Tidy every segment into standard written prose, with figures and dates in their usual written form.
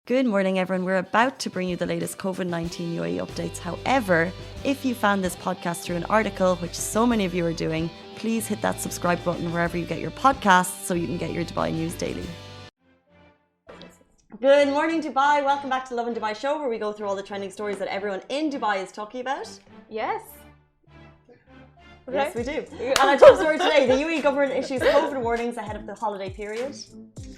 Good morning, everyone. We're about to bring you the latest COVID-19 UAE updates. However, if you found this podcast through an article, which so many of you are doing, please hit that subscribe button wherever you get your podcasts so you can get your Dubai news daily. Good morning, Dubai. Welcome back to Lovin Dubai show, where we go through all the trending stories that everyone in Dubai is talking about. Yes. Yes, we do. And our top story today, the UAE government issues COVID warnings ahead of the holiday period.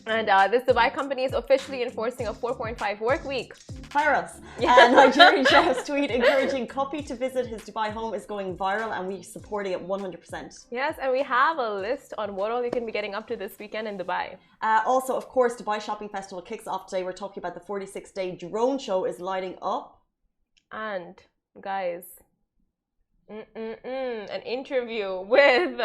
And this Dubai company is officially enforcing a 4.5 work week. Fire us. Nigerian chef's tweet encouraging Cuppy to visit his Dubai home is going viral, and we're supporting it 100%. Yes, and we have a list on what all you can be getting up to this weekend in Dubai. Also, of course, Dubai Shopping Festival kicks off today. We're talking about the 46-day drone show is lighting up. And, guys, an interview with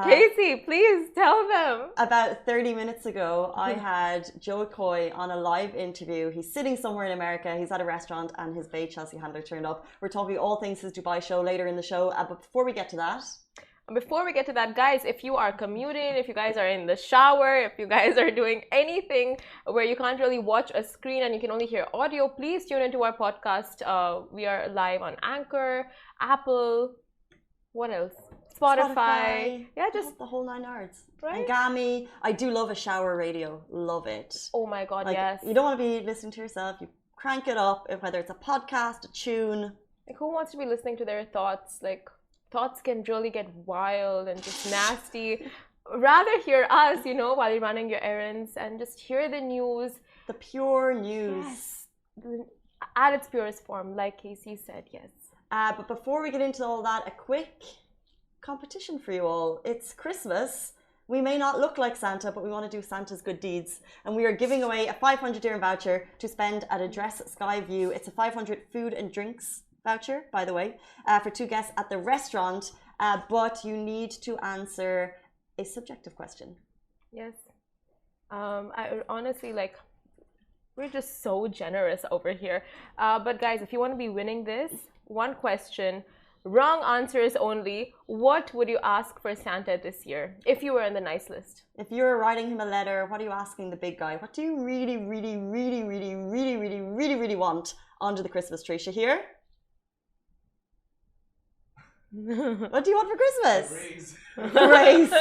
Casey, please tell them. About 30 minutes ago, I had Joe Coy on a live interview. He's sitting somewhere in America. He's at a restaurant and his bae Chelsea handler turned up. We're talking all things his Dubai show later in the show. But before we get to that... guys, if you are commuting, if you guys are in the shower, if you guys are doing anything where you can't really watch a screen and you can only hear audio, please tune into our podcast. We are live on Anchor, Apple, what else? Spotify. Yeah, just the whole 9 yards. Right? And Gami. I do love a shower radio. Love it. Oh my God, yes. You don't want to be listening to yourself. You crank it up, whether it's a podcast, a tune. Like, who wants to be listening to their thoughts? Like, thoughts can really get wild and just nasty. Rather hear us, while you're running your errands and just hear the news. The pure news. Yes. At its purest form, like Casey said, yes. But before we get into all that, a quick competition for you all. It's Christmas. We may not look like Santa, but we want to do Santa's good deeds. And we are giving away a 500 dirham voucher to spend at Address Sky View. It's a 500 food and drinks voucher, by the way, for 2 guests at the restaurant. But you need to answer a subjective question. Yes. I honestly, we're just so generous over here. But guys, if you want to be winning this, one question, wrong answers only. What would you ask for Santa this year if you were on the nice list? If you're writing him a letter, what are you asking the big guy? What do you really, really, really, really, really, really, really, really want under the Christmas tree? Shahir? What do you want for Christmas? A raise.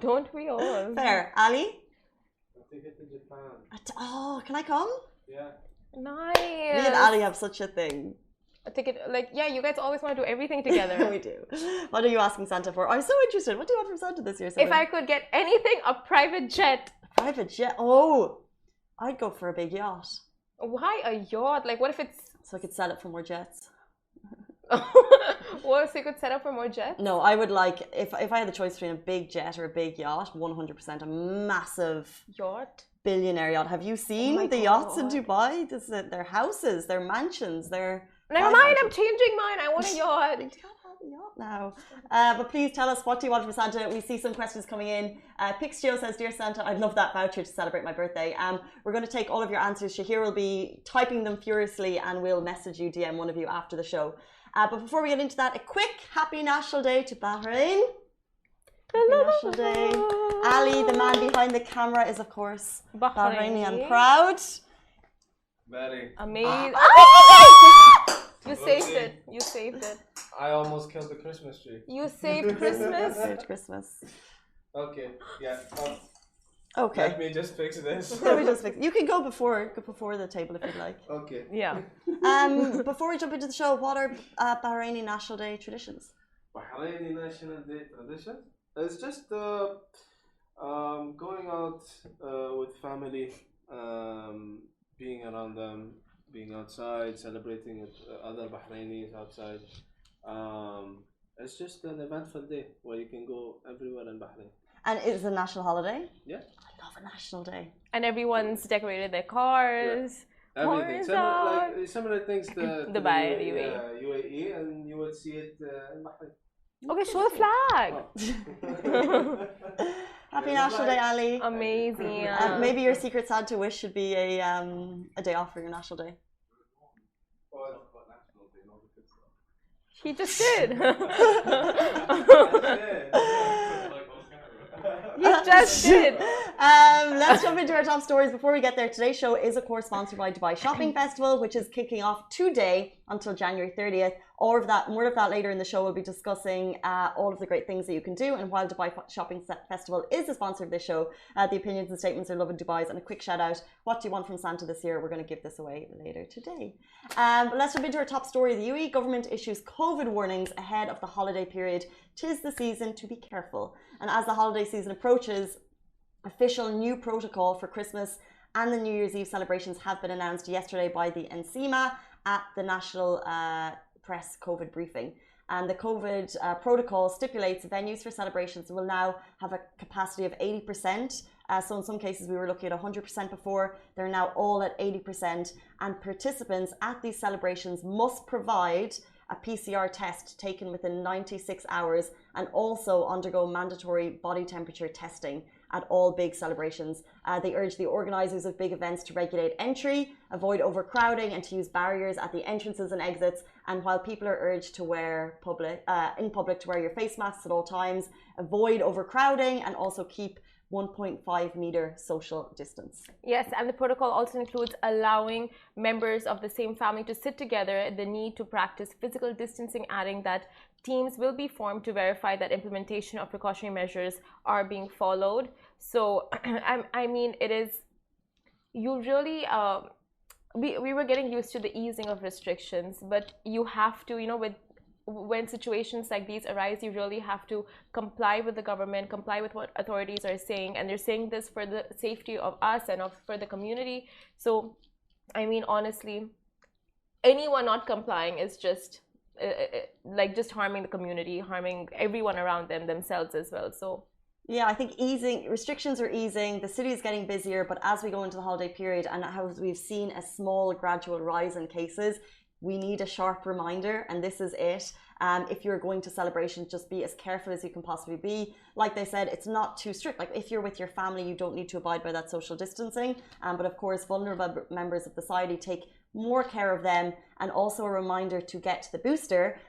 Don't we all? Fair. Ali? I think it's in Japan. Oh, can I come? Yeah. Nice. Me and Ali have such a thing. A ticket, you guys always want to do everything together. We do. What are you asking Santa for? I'm so interested. What do you want from Santa this year, If I could get anything, a private jet. A private jet? Oh, I'd go for a big yacht. Why a yacht? What if it's... So I could sell it for more jets. Well, so you could set up for more jets? No, I would if I had the choice between a big jet or a big yacht, 100% a massive yacht, billionaire yacht. Have you seen the yachts in Dubai? Their houses, their mansions, their... Never mind, I'm changing mine. I want a yacht. You can't have a yacht now. But please tell us, what do you want from Santa? We see some questions coming in. Pixio says, Dear Santa, I'd love that voucher to celebrate my birthday. We're going to take all of your answers. Shahir will be typing them furiously and we'll message you, DM one of you after the show. But before we get into that, a quick happy National Day to Bahrain. Happy National Day. Ali, the man behind the camera, is of course Bahraini and proud. Very. Amazing. You saved it. You saved it. I almost killed the Christmas tree. You saved Christmas. Saved Christmas. Okay. Yeah. Okay. Let me just fix this. Let me just fix. You can go before the table if you'd like. Okay. Yeah. Before we jump into the show, what are Bahraini National Day traditions? Bahraini National Day traditions? It's just going out with family, being around them, being outside, celebrating with other Bahrainis outside. It's just an eventful day where you can go everywhere in Bahrain. And it's a national holiday? Yeah. I love a national day. And everyone's decorated their cars. Yeah. Everything. Similar things to Dubai, UAE, and you would see it in Bahrain. Okay, show the flag. Happy National Day, Ali. Amazing. Maybe your secret Santa wish should be a day off for your National Day. He just did. You just did. Let's jump into our top stories. Before we get there, today's show is, of course, sponsored by Dubai Shopping Festival, which is kicking off today until January 30th. More of that later in the show. We'll be discussing all of the great things that you can do. And while Dubai Shopping Festival is the sponsor of this show, the opinions and statements are Lovin Dubai's. And a quick shout out, what do you want from Santa this year? We're going to give this away later today. Let's jump into our top story. The UAE government issues COVID warnings ahead of the holiday period. 'Tis the season to be careful. And as the holiday season approaches, official new protocol for Christmas and the New Year's Eve celebrations have been announced yesterday by the NCMA at the National Press COVID briefing. And the COVID protocol stipulates venues for celebrations will now have a capacity of 80%. So in some cases, we were looking at 100% before. They're now all at 80%. And participants at these celebrations must provide a PCR test taken within 96 hours and also undergo mandatory body temperature testing at all big celebrations. They urge the organisers of big events to regulate entry, avoid overcrowding and to use barriers at the entrances and exits. And while people are urged to wear in public to wear your face masks at all times, avoid overcrowding and also keep 1.5 meter social distance. Yes, and the protocol also includes allowing members of the same family to sit together, the need to practice physical distancing, adding that teams will be formed to verify that implementation of precautionary measures are being followed. So, I mean, it is, you really, we were getting used to the easing of restrictions, but you have to, when situations like these arise, you really have to comply with the government, comply with what authorities are saying, and they're saying this for the safety of us and for the community. So, I mean, honestly, anyone not complying is just just harming the community, harming everyone around themselves as well. So, yeah, I think restrictions are easing, the city is getting busier, but as we go into the holiday period and how we've seen a small gradual rise in cases, we need a sharp reminder, and this is it. If you're going to celebrations, just be as careful as you can possibly be. Like they said, it's not too strict. Like if you're with your family, you don't need to abide by that social distancing. But of course, vulnerable members of society, take more care of them. And also a reminder to get the booster.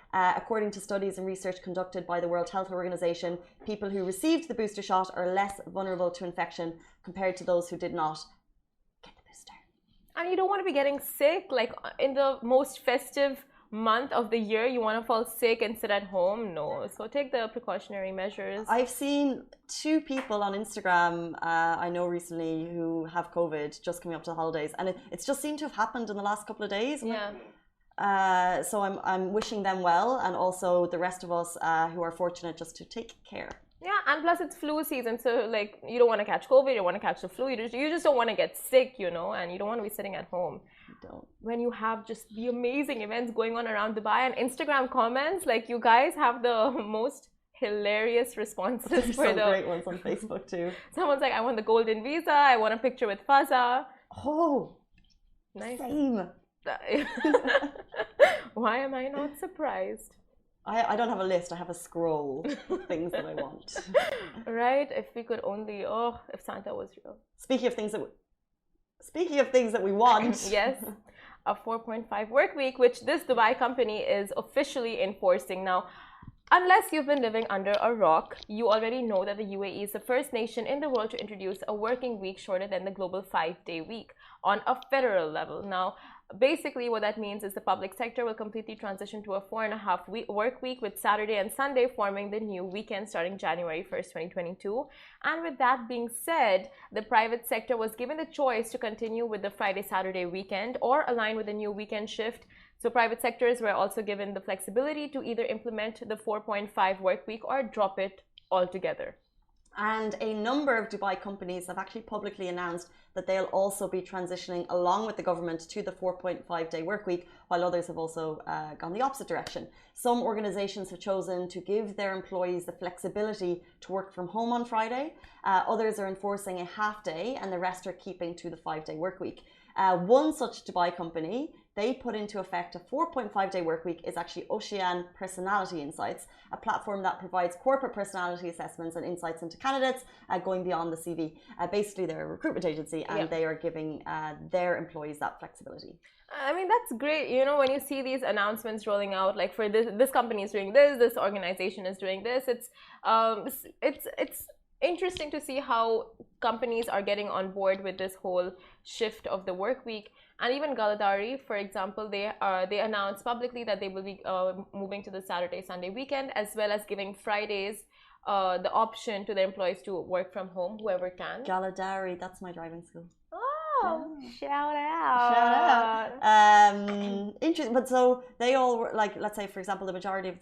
According to studies and research conducted by the World Health Organization, people who received the booster shot are less vulnerable to infection compared to those who did not. And you don't want to be getting sick, like in the most festive month of the year, you want to fall sick and sit at home? No. So take the precautionary measures. I've seen 2 people on Instagram, I know recently, who have COVID just coming up to the holidays. And it's just seemed to have happened in the last couple of days. Yeah. So I'm wishing them well, and also the rest of us who are fortunate just to take care. Yeah, and plus it's flu season, so like you don't want to catch COVID, you don't want to catch the flu, you just don't want to get sick, and you don't want to be sitting at home. You don't. When you have just the amazing events going on around Dubai, and Instagram comments, like you guys have the most hilarious responses. There's some great ones on Facebook too. Someone's like, I want the golden visa, I want a picture with Faza. Oh, nice. Same. Why am I not surprised? I don't have a list, I have a scroll of things that I want. Right? If we could only, if Santa was real. Speaking of things that we want. Yes, a 4.5 work week, which this Dubai company is officially enforcing now. Unless you've been living under a rock, you already know that the UAE is the first nation in the world to introduce a working week shorter than the global 5-day week on a federal level. Now, basically what that means is the public sector will completely transition to a 4.5 work week, with Saturday and Sunday forming the new weekend starting January 1st, 2022. And with that being said, the private sector was given the choice to continue with the Friday-Saturday weekend or align with the new weekend shift. So private sectors were also given the flexibility to either implement the 4.5 work week or drop it altogether. And a number of Dubai companies have actually publicly announced that they'll also be transitioning along with the government to the 4.5-day work week, while others have also gone the opposite direction. Some organizations have chosen to give their employees the flexibility to work from home on Friday. Others are enforcing a half day, and the rest are keeping to the 5-day work week. One such Dubai company, they put into effect a 4.5-day work week, is actually Ocean Personality Insights, a platform that provides corporate personality assessments and insights into candidates going beyond the CV. Basically, they're a recruitment agency, and they are giving their employees that flexibility. I mean, that's great. When you see these announcements rolling out, like for this company is doing this organization is doing this, it's interesting to see how companies are getting on board with this whole shift of the work week. And even Galadari, for example, they announced publicly that they will be moving to the Saturday Sunday weekend, as well as giving Fridays the option to their employees to work from home, whoever can. Galadari, that's my driving school. Oh, shout out! Shout out. Interesting. But so they all were like, let's say, for example, the majority of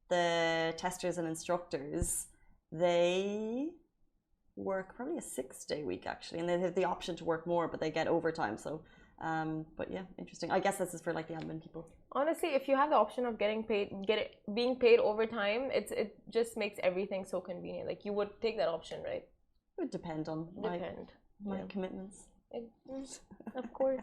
the testers and instructors, they work probably a 6-day week actually, and they have the option to work more, but they get overtime. So, but yeah, interesting. I guess this is for like the admin people. Honestly, if you have the option of being paid overtime, it just makes everything so convenient. Like you would take that option, right? It would depend on my commitments. Of course.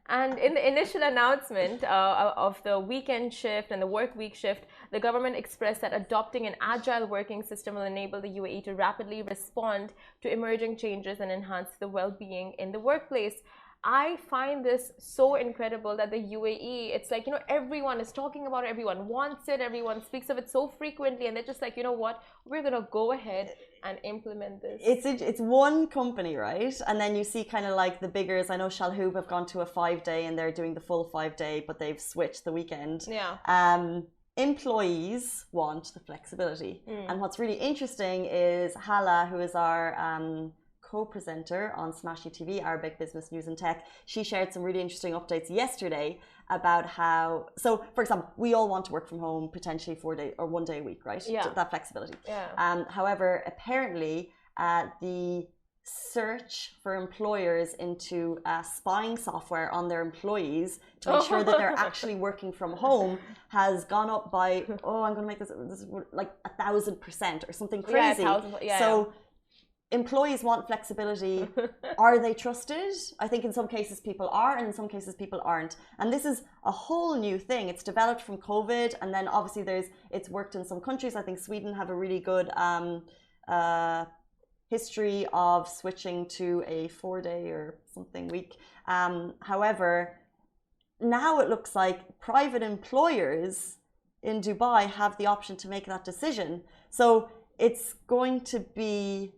And in the initial announcement of the weekend shift and the work week shift, the government expressed that adopting an agile working system will enable the UAE to rapidly respond to emerging changes and enhance the well-being in the workplace. I find this so incredible that the UAE, it's like, everyone is talking about it, everyone wants it, everyone speaks of it so frequently, and they're just like, you know what, we're going to go ahead and implement this. It's one company, right? And then you see kind of like the biggers. I know Shalhoub have gone to a 5-day and they're doing the full 5-day, but they've switched the weekend. Yeah. Employees want the flexibility. And what's really interesting is Hala, who is our co-presenter on Smashy TV, Arabic Business News and Tech, she shared some really interesting updates yesterday about how, so for example, we all want to work from home potentially 4 days or 1 day a week, right? Yeah. That flexibility. Yeah. However, apparently the search for employers into spying software on their employees to make sure that they're actually working from home has gone up by, I'm going to make this like 1,000% or something crazy. So employees want flexibility. Are they trusted? I think in some cases people are, and in some cases people aren't. And this is a whole new thing. It's developed from COVID, and then obviously it's worked in some countries. I think Sweden have a really good history of switching to a 4-day or something week. However, now it looks like private employers in Dubai have the option to make that decision. So it's going to be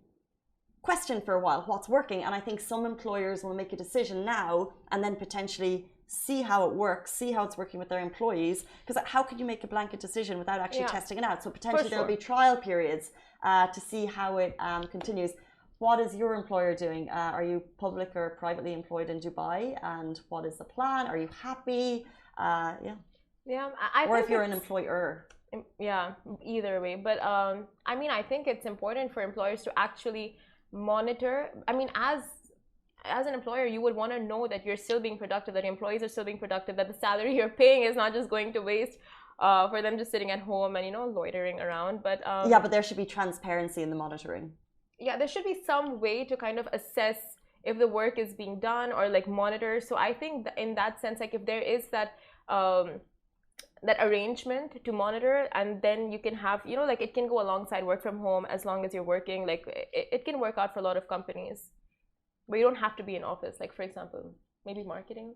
question for a while what's working, and I think some employers will make a decision now and then potentially see how it works, see how it's working with their employees, because how could you make a blanket decision without actually testing it out? So potentially there'll be trial periods to see how it continues. What is your employer doing? Are you public or privately employed in Dubai, and what is the plan? Are you happy? Or if you're an employer. Yeah, either way. But I mean, I think it's important for employers to actually monitor. I mean, as an employer, you would want to know that you're still being productive, that your employees are still being productive, that the salary you're paying is not just going to waste for them just sitting at home and loitering around. But but there should be transparency in the monitoring. Yeah, there should be some way to kind of assess if the work is being done or like monitor. So I think that in that sense, like if there is that that arrangement to monitor, and then you can have, like it can go alongside work from home as long as you're working, like it can work out for a lot of companies, but you don't have to be in office. Like for example, maybe marketing.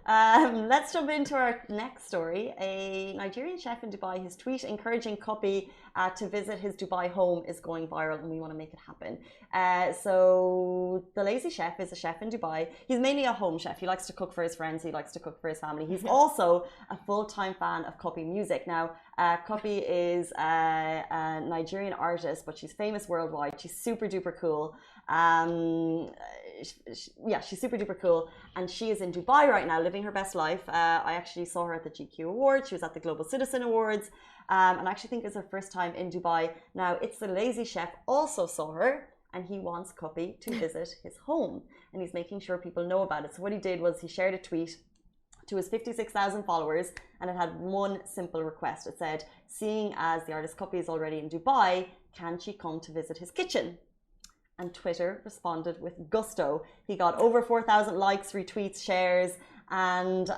Let's jump into our next story. A Nigerian chef in Dubai, his tweet encouraging Cuppy to visit his Dubai home is going viral, and we want to make it happen. So the lazy chef is a chef in Dubai. He's mainly a home chef. He likes to cook for his friends. He likes to cook for his family. He's also a full-time fan of Cuppy music. Now, Cuppy is a Nigerian artist, but she's famous worldwide. She's super duper cool. She's super duper cool, and she is in Dubai right now living her best life. I actually saw her at the GQ Awards. She was at the Global Citizen Awards, and I actually think it's her first time in Dubai. Now, it's the lazy chef also saw her, and he wants Cuppy to visit his home, and he's making sure people know about it. So what he did was he shared a tweet to his 56,000 followers, and it had one simple request. It said, seeing as the artist Cuppy is already in Dubai, can she come to visit his kitchen? And Twitter responded with gusto. He got over 4,000 likes, retweets, shares, and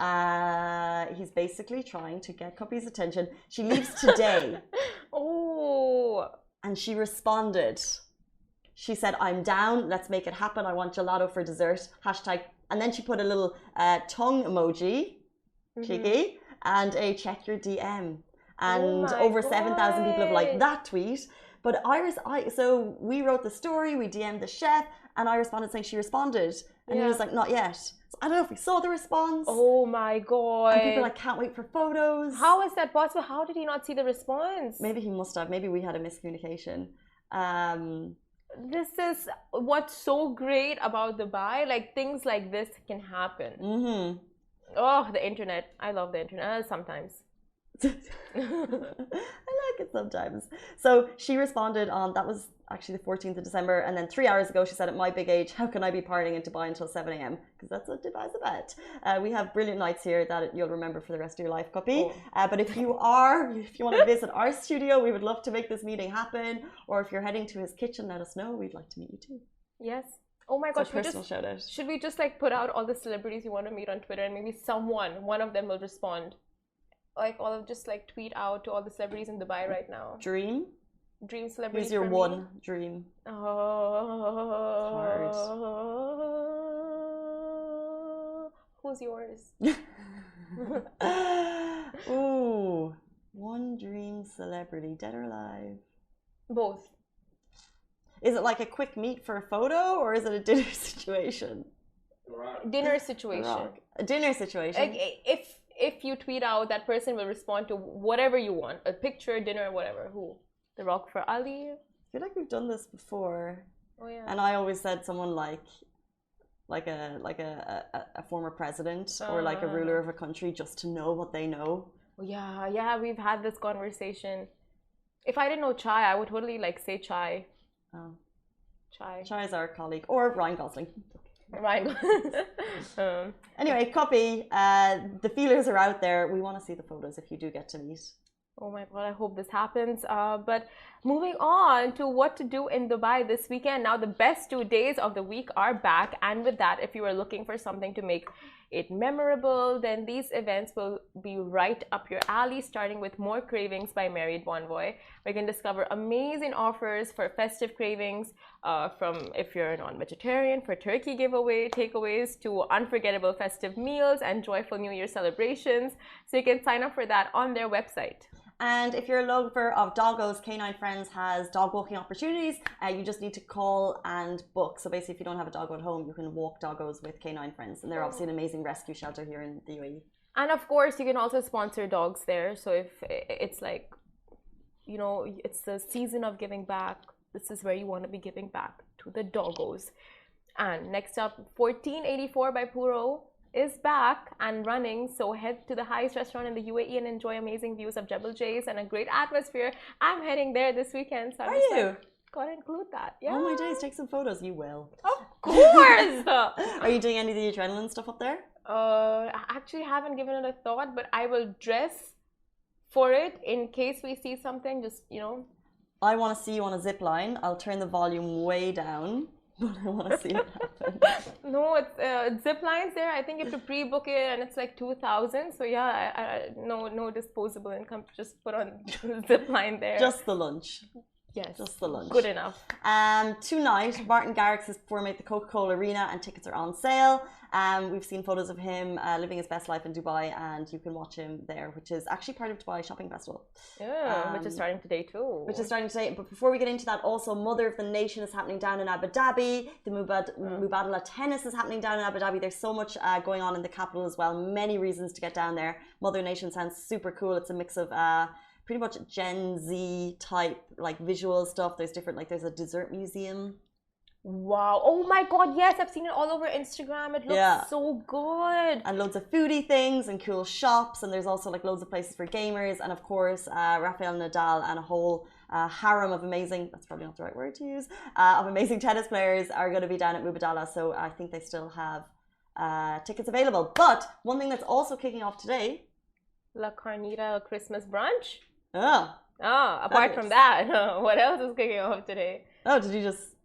he's basically trying to get Cuppy's attention. She leaves today. And she responded. She said, I'm down, let's make it happen. I want gelato for dessert. Hashtag. And then she put a little tongue emoji, cheeky, and a check your DM. And over 7,000 people have liked that tweet. But Iris, so we wrote the story, we DM'd the chef, and I responded saying she responded. And he was like, not yet. So I don't know if we saw the response. Oh my God. And people like, can't wait for photos. How is that possible? How did he not see the response? Maybe he must have. Maybe we had a miscommunication. This is what's so great about Dubai. Like, things like this can happen. Mm-hmm. Oh, the internet. I love the internet sometimes. I like it sometimes. So she responded on, that was actually the 14th of December, and then 3 hours ago she said, at my big age, how can I be partying in Dubai until 7 a.m? Because that's what Dubai's about. We have brilliant nights here that you'll remember for the rest of your life, Cuppy. But if you want to visit our studio, we would love to make this meeting happen. Or if you're heading to his kitchen, let us know. We'd like to meet you too. Yes. Oh my gosh, shout out. Should we just like put out all the celebrities you want to meet on Twitter, and maybe one of them will respond? Like, all of just like tweet out to all the celebrities in Dubai right now. Dream celebrity. Who's your one dream? Hard. Who's yours? Ooh, one dream celebrity, dead or alive? Both. Is it like a quick meet for a photo, or is it a dinner situation? Dinner situation. A dinner situation. Like, if you tweet out, that person will respond to whatever you want. A picture, dinner, whatever. Who? The Rock for Ali? I feel like we've done this before. Oh yeah. And I always said someone like a former president or like a ruler of a country, just to know what they know. Yeah, we've had this conversation. If I didn't know Chai, I would totally like say Chai. Oh. Chai is our colleague. Or Ryan Gosling. Right. Anyway, Cuppy, the feelers are out there. We want to see the photos if you do get to meet. Oh my God, I hope this happens. But moving on to what to do in Dubai this weekend. Now, the best 2 days of the week are back. And with that, if you are looking for something to make it memorable, then these events will be right up your alley, starting with More Cravings by Married Bonvoy. We can discover amazing offers for festive cravings, from if you're a non-vegetarian, for turkey takeaways, to unforgettable festive meals and joyful New Year celebrations. So you can sign up for that on their website. And if you're a lover of doggos, Canine Friends has dog walking opportunities. You just need to call and book. So basically, if you don't have a dog at home, you can walk doggos with Canine Friends. And they're obviously an amazing rescue shelter here in the UAE. And of course, you can also sponsor dogs there. So if it's like, you know, it's the season of giving back, this is where you want to be giving back to the doggos. And next up, 1484 by Puro is back and running, so head to the highest restaurant in the UAE and enjoy amazing views of Jebel Jais and a great atmosphere. I'm heading there this weekend, so I'm just gotta include that. Yeah. Oh my days, take some photos. You will. Of course. Are you doing any of the adrenaline stuff up there? I actually haven't given it a thought, but I will dress for it in case we see something. Just, you know. I want to see you on a zip line. I'll turn the volume way down. But I want to see it happen. No, it's zip lines there. I think you have to pre-book it, and it's like 2,000. So yeah, no disposable income. Just put on zip line there. Just the lunch. Yes, just the lunch. Good enough. Tonight, Martin Garrix is performing at the Coca-Cola Arena, and tickets are on sale. We've seen photos of him living his best life in Dubai, and you can watch him there, which is actually part of Dubai Shopping Festival. Yeah, which is starting today too. But before we get into that, also Mother of the Nation is happening down in Abu Dhabi. The Mubadala Tennis is happening down in Abu Dhabi. There's so much going on in the capital as well. Many reasons to get down there. Mother Nation sounds super cool. It's a mix of pretty much Gen Z type like visual stuff. There's there's a dessert museum. Wow. Oh my God, yes, I've seen it all over Instagram. It looks so good. And loads of foodie things and cool shops. And there's also like loads of places for gamers. And of course, Rafael Nadal and a whole harem of amazing, that's probably not the right word to use, of amazing tennis players are going to be down at Mubadala. So I think they still have tickets available. But one thing that's also kicking off today. La Carnita Christmas brunch. Apart from that, what else is kicking off today? Oh, did you just...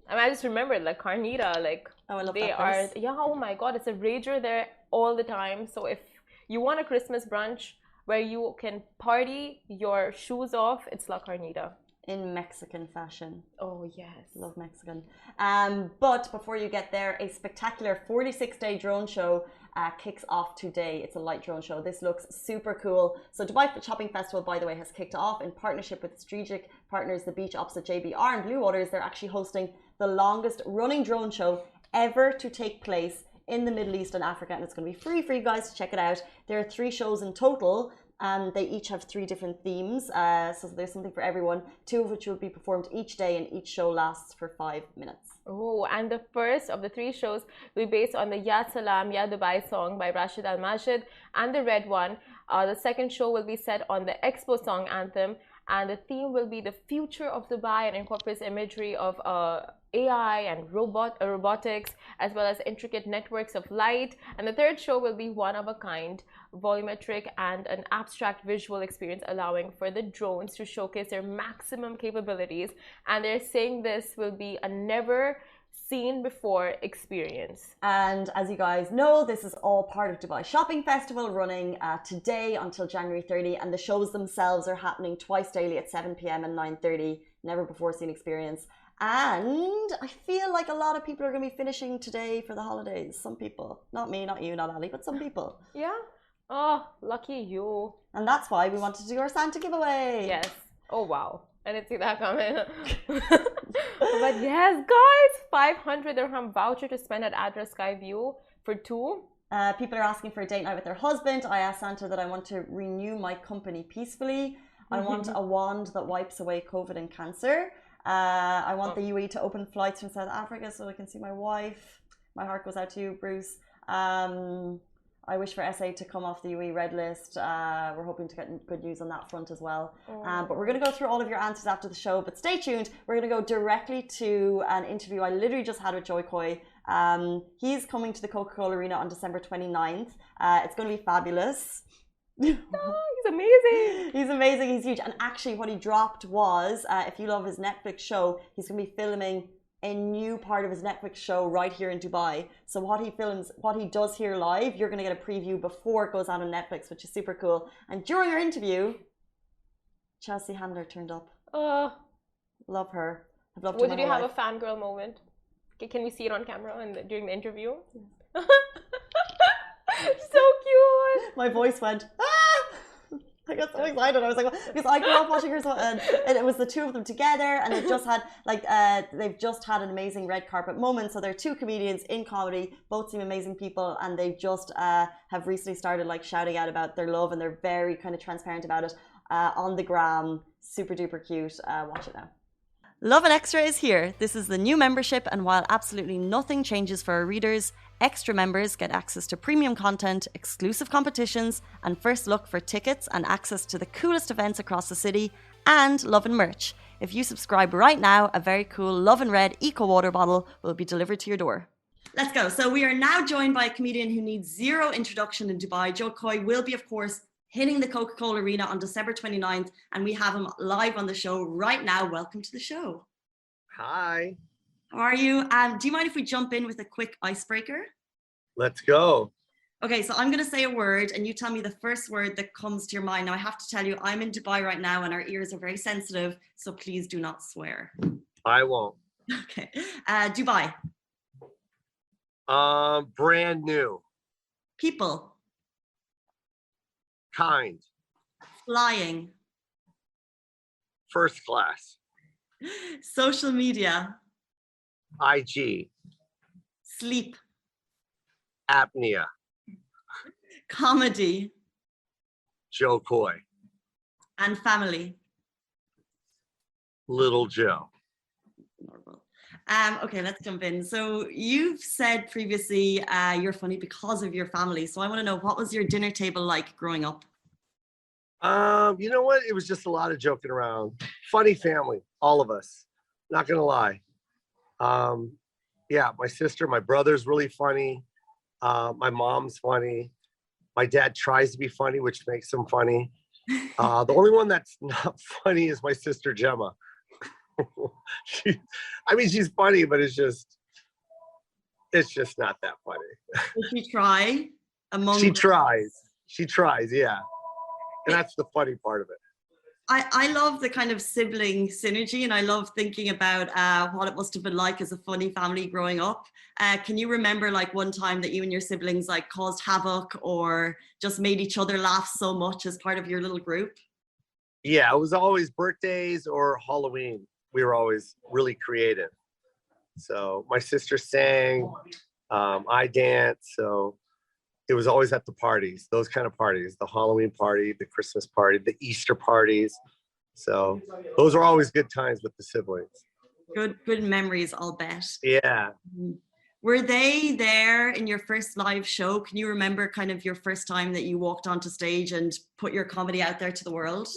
I just remembered, like, Carnita, like, I love they that are, place. oh my God, it's a rager there all the time. So if you want a Christmas brunch where you can party your shoes off, it's La Carnita. in Mexican fashion. Oh, yes. Love Mexican. But before you get there, a spectacular 46-day drone show kicks off today. It's a light drone show. This looks super cool. So Dubai Shopping Festival, by the way, has kicked off in partnership with strategic partners, the beach opposite JBR and Blue Waters. They're actually hosting the longest running drone show ever to take place in the Middle East and Africa, and it's going to be free for you guys to check it out. There are 3 shows in total, and they each have 3 different themes, so there's something for everyone, 2 of which will be performed each day, and each show lasts for 5 minutes. Oh, and the first of the 3 shows will be based on the Ya Salam, Ya Dubai song by Rashid Al Majid and the Red One. The second show will be set on the Expo song anthem, and the theme will be the future of Dubai and incorporates imagery of AI and robotics, as well as intricate networks of light. And the third show will be one of a kind, volumetric, and an abstract visual experience, allowing for the drones to showcase their maximum capabilities. And they're saying this will be a never seen before experience. And as you guys know, this is all part of Dubai Shopping Festival, running today until January 30, and the shows themselves are happening twice daily at 7 p.m. and 9:30. Never before seen experience. And I feel like a lot of people are going to be finishing today for the holidays. Some people, not me, not you, not Ali, but some people. Yeah. Oh, lucky you. And that's why we wanted to do our Santa giveaway. Yes. Oh, wow. I didn't see that coming. But yes, guys, 500 dirham voucher to spend at Address Skyview for 2. People are asking for a date night with their husband. I asked Santa that I want to renew my company peacefully. I want a wand that wipes away COVID and cancer. I want the UAE to open flights from South Africa so I can see my wife. My heart goes out to you, Bruce. I wish for SA to come off the UAE red list. We're hoping to get good news on that front as well. But we're going to go through all of your answers after the show. But stay tuned. We're going to go directly to an interview I literally just had with Joy Coy. He's coming to the Coca-Cola Arena on December 29th. It's going to be fabulous. Oh, he's amazing. He's amazing. He's huge. And actually what he dropped was, if you love his Netflix show, he's going to be filming a new part of his Netflix show right here in Dubai. So what he does here live, you're going to get a preview before it goes out on Netflix, which is super cool. And during our interview, Chelsea Handler turned up. Love her. I've loved her. Did you have a fangirl moment? Can we see it on camera during the interview? So cute. My voice went, ah! I got so excited. I was like, because I grew up watching her, and it was the 2 of them together, and they've just had an amazing red carpet moment. So they're 2 comedians in comedy, both seem amazing people, and they just have recently started like shouting out about their love, and they're very kind of transparent about it on the gram. Super duper cute. Watch it now. Lovin Extra is here. This is the new membership, and while absolutely nothing changes for our readers, extra members get access to premium content, exclusive competitions, and first look for tickets and access to the coolest events across the city, and Lovin merch. If you subscribe right now, a very cool Lovin Red Eco Water bottle will be delivered to your door. Let's go. So we are now joined by a comedian who needs zero introduction in Dubai. Joe Coy will be, of course, hitting the Coca-Cola Arena on December 29th, and we have him live on the show right now. Welcome to the show. Hi. How are you? Do you mind if we jump in with a quick icebreaker? Let's go. Okay, so I'm going to say a word, and you tell me the first word that comes to your mind. Now, I have to tell you, I'm in Dubai right now, and our ears are very sensitive, so please do not swear. I won't. Okay. Dubai. Brand new. People. Kind. Flying. First class. Social media. IG. Sleep. Apnea. Comedy. Joe Coy. And family. Little Joe. Normal. Okay, let's jump in. So you've said previously you're funny because of your family. So I want to know, what was your dinner table like growing up? You know what? It was just a lot of joking around. Funny family, all of us. Not gonna lie. Yeah, my sister, my brother's really funny. My mom's funny. My dad tries to be funny, which makes him funny. The only one that's not funny is my sister Gemma. She's funny, but it's just not that funny. Did she try? She tries, yeah. And that's the funny part of it. I love the kind of sibling synergy, and I love thinking about what it must have been like as a funny family growing up. Can you remember like one time that you and your siblings like caused havoc or just made each other laugh so much as part of your little group? Yeah, it was always birthdays or Halloween. We were always really creative. So my sister sang, I danced. So it was always at the parties, those kind of parties, the Halloween party, the Christmas party, the Easter parties. So those are always good times with the siblings. Good memories, I'll bet. Yeah. Were they there in your first live show? Can you remember kind of your first time that you walked onto stage and put your comedy out there to the world?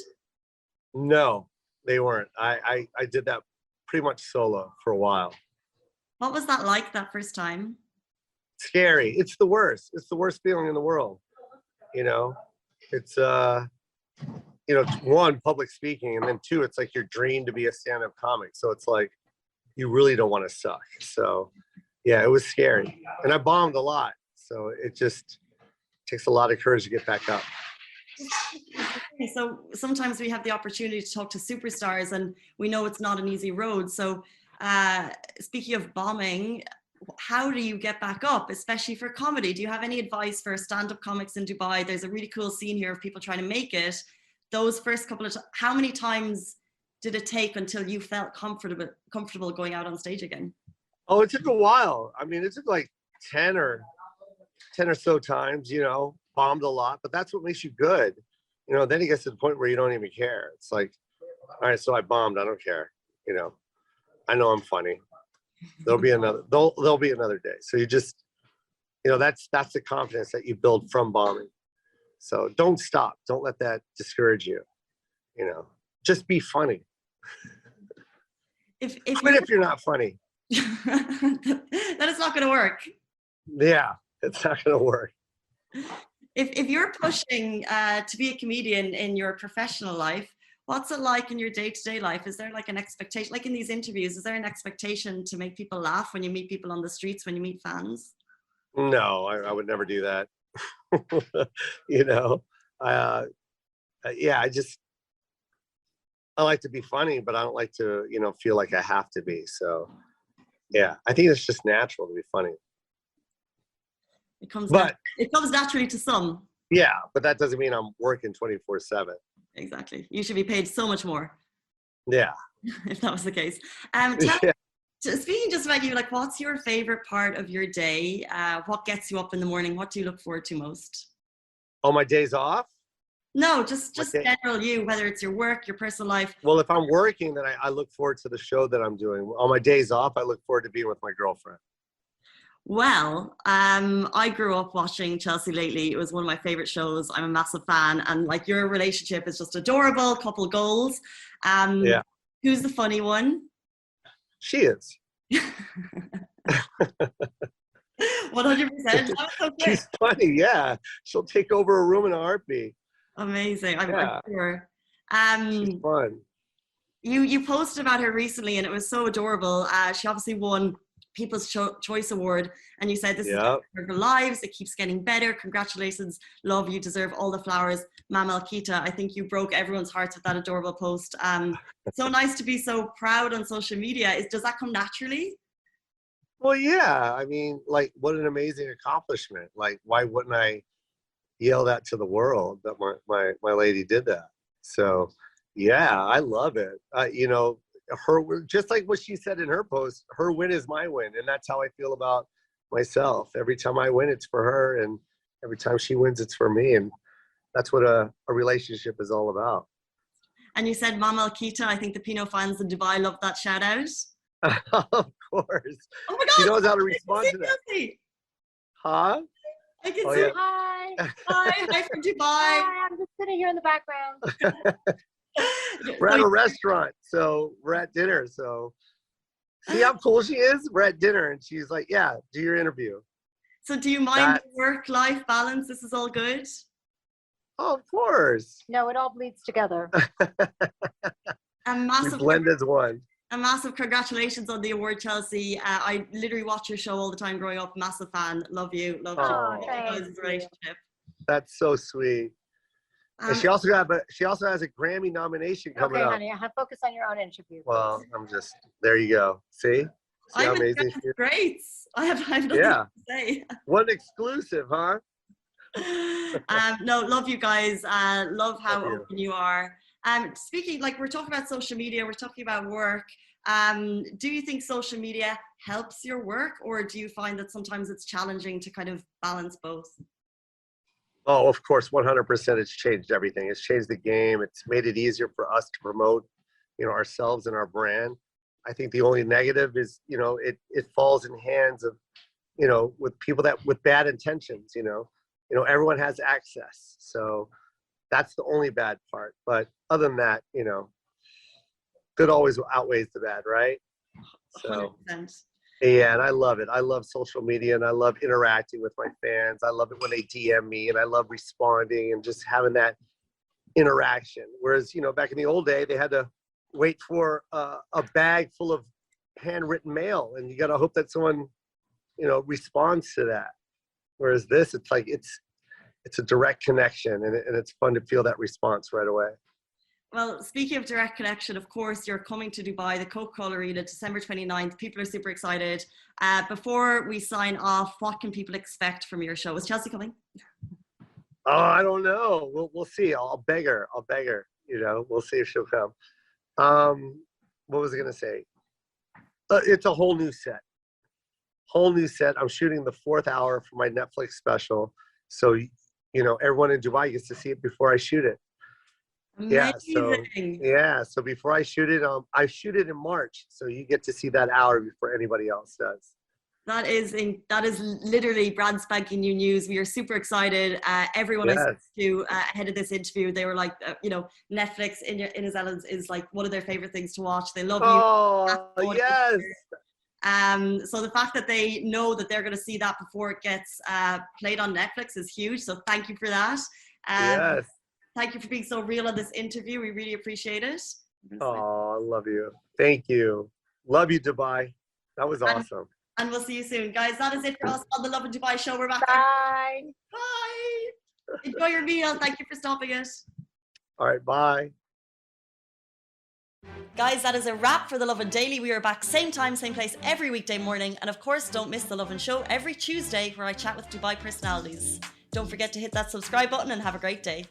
No, they weren't. I did that pretty much solo for a while. What was that like that first time? Scary. It's the worst. It's the worst feeling in the world. You know, it's one, public speaking, and then two, it's like your dream to be a stand-up comic. So it's like you really don't want to suck. So yeah, it was scary. And I bombed a lot. So it just takes a lot of courage to get back up. So sometimes we have the opportunity to talk to superstars, and we know it's not an easy road. So speaking of bombing, how do you get back up, especially for comedy? Do you have any advice for stand-up comics in Dubai? There's a really cool scene here of people trying to make it. Those first couple of how many times did it take until you felt comfortable going out on stage again? Oh, it took a while. I mean, it took like 10 or so times, bombed a lot, but that's what makes you good. Then it gets to the point where you don't even care. It's like, all right, so I bombed, I don't care. I know I'm funny. There'll be another day. So you just, that's the confidence that you build from bombing. So don't stop. Don't let that discourage you. Just be funny. Even if you're not funny, then it's not going to work. Yeah, it's not going to work. If you're pushing to be a comedian in your professional life, what's it like in your day-to-day life? Is there like an expectation, like in these interviews, is there an expectation to make people laugh when you meet people on the streets, when you meet fans? No, I would never do that. I like to be funny, but I don't like to, feel like I have to be. So yeah, I think it's just natural to be funny. It comes naturally to some. Yeah, but that doesn't mean I'm working 24/7. Exactly. You should be paid so much more. Yeah. If that was the case. Speaking just about you, like, what's your favorite part of your day? What gets you up in the morning? What do you look forward to most? Oh, my days off? No, just general you, whether it's your work, your personal life. Well, if I'm working, then I look forward to the show that I'm doing. On my days off, I look forward to being with my girlfriend. Well, I grew up watching Chelsea Lately. It was one of my favorite shows. I'm a massive fan, and like your relationship is just adorable. Couple goals. Yeah. Who's the funny one? She is. 100%. She's funny. Yeah, she'll take over a room in a heartbeat. Amazing. I'm sure. She's fun. You posted about her recently, and it was so adorable. She obviously won People's Choice Award, and you said this is her lives. It keeps getting better. Congratulations, love. You deserve all the flowers, Mam Alkita. I think you broke everyone's hearts with that adorable post. So nice to be so proud on social media. Does that come naturally? Well, yeah. I mean, like, what an amazing accomplishment. Like, why wouldn't I yell that to the world that my lady did that? So, yeah, I love it. Her, just like what she said in her post, her win is my win, and that's how I feel about myself. Every time I win, it's for her, and every time she wins, it's for me, and that's what a relationship is all about. And you said Mama Alkita. I think the Pinot fans in Dubai love that shout out. Of course. Oh my God! She knows how to respond to that. Huh? I can say hi. Hi from Dubai. Hi, I'm just sitting here in the background. We're at a restaurant, so we're at dinner. So see how cool she is? We're at dinner, and she's like, "Yeah, do your interview." So do you mind work-life balance? This is all good? Oh, of course. No, it all bleeds together. We blend as one. A massive congratulations on the award, Chelsea. I literally watch your show all the time growing up. Massive fan. Love you. Love you guys' relationship. That's so sweet. And she also has a Grammy nomination coming Okay, up. honey, focus on your own interview. Well, there you go. See how amazing she is? Great. I have nothing to say. What an exclusive, huh? No, love you guys. Love how Love you. open you are. Speaking, like we're talking about social media, we're talking about work. Do you think social media helps your work, or do you find that sometimes it's challenging to kind of balance both? Oh, of course, 100%. It's changed everything. It's changed the game. It's made it easier for us to promote, ourselves and our brand. I think the only negative is, it falls in hands of, with people with bad intentions. Everyone has access, so that's the only bad part. But other than that, good always outweighs the bad, right? So 100%. yeah, and I love it. I love social media, and I love interacting with my fans. I love it when they DM me, and I love responding and just having that interaction. Whereas, back in the old day, they had to wait for a bag full of handwritten mail, and you got to hope that someone, responds to that. Whereas this, it's like it's a direct connection, and it's fun to feel that response right away. Well, speaking of direct connection, of course, you're coming to Dubai, the Coca-Cola Arena, December 29th. People are super excited. Before we sign off, what can people expect from your show? Is Chelsea coming? Oh, I don't know. We'll see. I'll beg her. We'll see if she'll come. What was I going to say? It's a whole new set. I'm shooting the 4th hour for my Netflix special. So, everyone in Dubai gets to see it before I shoot it. Amazing. So before I shoot it, I shoot it in March, so you get to see that hour before anybody else does. That is literally brand spanking new news. We are super excited. Everyone I spoke to ahead of this interview, they were like, Netflix in His Islands is like one of their favorite things to watch. They love you. Oh, yes. So the fact that they know that they're going to see that before it gets played on Netflix is huge. So thank you for that. Yes. Thank you for being so real on this interview. We really appreciate it. Oh, I love you. Thank you. Love you, Dubai. That was awesome. And we'll see you soon. Guys, that is it for us on the Lovin Dubai show. We're back. Bye. Bye. Enjoy your meal. Thank you for stopping it. All right, bye. Guys, that is a wrap for the Lovin Daily. We are back same time, same place every weekday morning. And of course, don't miss the Lovin Show every Tuesday where I chat with Dubai personalities. Don't forget to hit that subscribe button and have a great day.